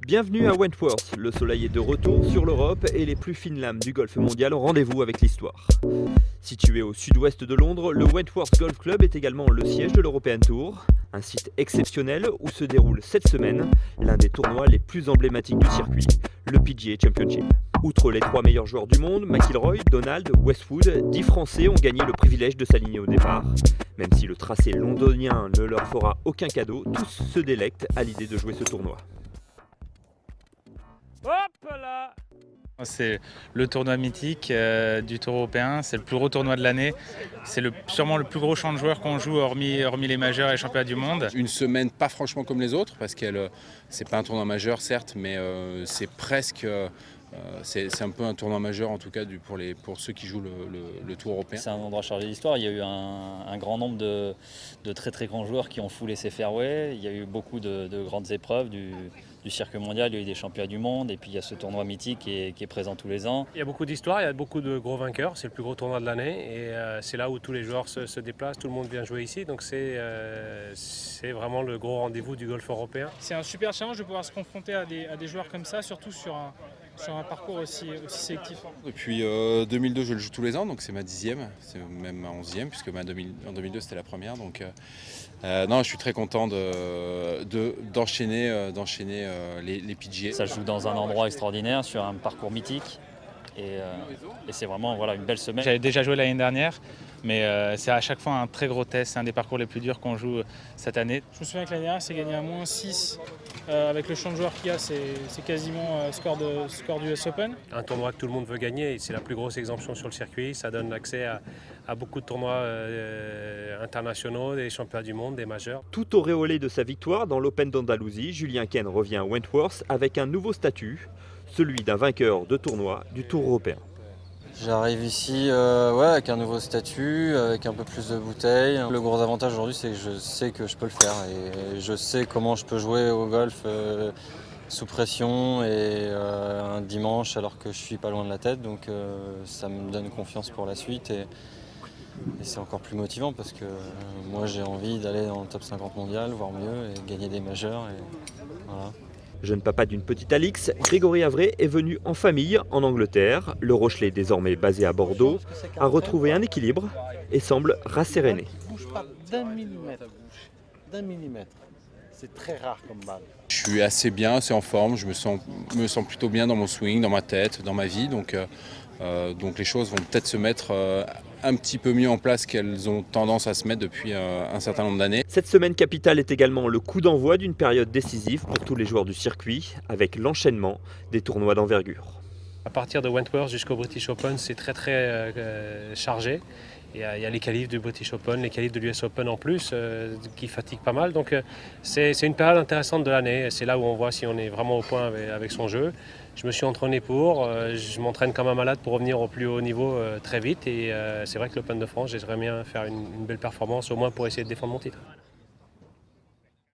Bienvenue à Wentworth, le soleil est de retour sur l'Europe et les plus fines lames du golf mondial ont rendez-vous avec l'histoire. Situé au sud-ouest de Londres, le Wentworth Golf Club est également le siège de l'European Tour, un site exceptionnel où se déroule cette semaine l'un des tournois les plus emblématiques du circuit, le PGA Championship. Outre les 3 meilleurs joueurs du monde, McIlroy, Donald, Westwood, 10 Français ont gagné le privilège de s'aligner au départ. Même si le tracé londonien ne leur fera aucun cadeau, tous se délectent à l'idée de jouer ce tournoi. Hop là! C'est le tournoi mythique du Tour européen, c'est le plus gros tournoi de l'année, c'est sûrement le plus gros champ de joueurs qu'on joue hormis les majeurs et les championnats du monde. Une semaine pas franchement comme les autres parce que c'est pas un tournoi majeur certes, mais c'est presque c'est un peu un tournoi majeur en tout cas pour ceux qui jouent le Tour européen. C'est un endroit chargé d'histoire, il y a eu un grand nombre de très très grands joueurs qui ont foulé ces fairways, il y a eu beaucoup de grandes épreuves du circuit mondial, il y a eu des championnats du monde et puis il y a ce tournoi mythique qui est présent tous les ans. Il y a beaucoup d'histoires, il y a beaucoup de gros vainqueurs, c'est le plus gros tournoi de l'année et c'est là où tous les joueurs se déplacent, tout le monde vient jouer ici, donc c'est vraiment le gros rendez-vous du golf européen. C'est un super challenge de pouvoir se confronter à des joueurs comme ça, surtout sur un parcours aussi sélectif. Depuis 2002 je le joue tous les ans, donc c'est ma 10e, c'est même ma 11e puisque en 2002 c'était la première. Donc non, je suis très content d'enchaîner les PGA. Ça se joue dans un endroit extraordinaire, sur un parcours mythique et c'est vraiment une belle semaine. J'avais déjà joué l'année dernière, mais c'est à chaque fois un très gros test, c'est un des parcours les plus durs qu'on joue cette année. Je me souviens que l'année dernière, c'est gagné à -6. Avec le champ de joueurs qu'il y a, c'est quasiment score du US Open. Un tournoi que tout le monde veut gagner, c'est la plus grosse exemption sur le circuit, ça donne accès à beaucoup de tournois internationaux, des championnats du monde, des majeurs. Tout auréolé de sa victoire dans l'Open d'Andalousie, Julien Ken revient à Wentworth avec un nouveau statut, celui d'un vainqueur de tournoi du Tour européen. J'arrive ici avec un nouveau statut, avec un peu plus de bouteilles. Le gros avantage aujourd'hui, c'est que je sais que je peux le faire et je sais comment je peux jouer au golf sous pression et un dimanche alors que je suis pas loin de la tête. Donc ça me donne confiance pour la suite et c'est encore plus motivant parce que moi j'ai envie d'aller dans le top 50 mondial, voire mieux, et gagner des majeurs. Voilà. Jeune papa d'une petite Alix, Grégory Avray est venu en famille en Angleterre. Le Rochelet, désormais basé à Bordeaux, a retrouvé un équilibre et semble rasséréné. Il ne bouge pas d'un millimètre. C'est très rare comme balle. Je suis assez bien, assez en forme, je me sens plutôt bien dans mon swing, dans ma tête, dans ma vie. Donc les choses vont peut-être se mettre un petit peu mieux en place qu'elles ont tendance à se mettre depuis un certain nombre d'années. Cette semaine capitale est également le coup d'envoi d'une période décisive pour tous les joueurs du circuit, avec l'enchaînement des tournois d'envergure. À partir de Wentworth jusqu'au British Open, c'est très chargé. Il y a les qualifs du British Open, les qualifs de l'US Open en plus, qui fatiguent pas mal. Donc c'est une période intéressante de l'année. C'est là où on voit si on est vraiment au point avec son jeu. Je me suis entraîné je m'entraîne comme un malade pour revenir au plus haut niveau très vite. Et c'est vrai que l'Open de France, j'aimerais bien faire une belle performance, au moins pour essayer de défendre mon titre.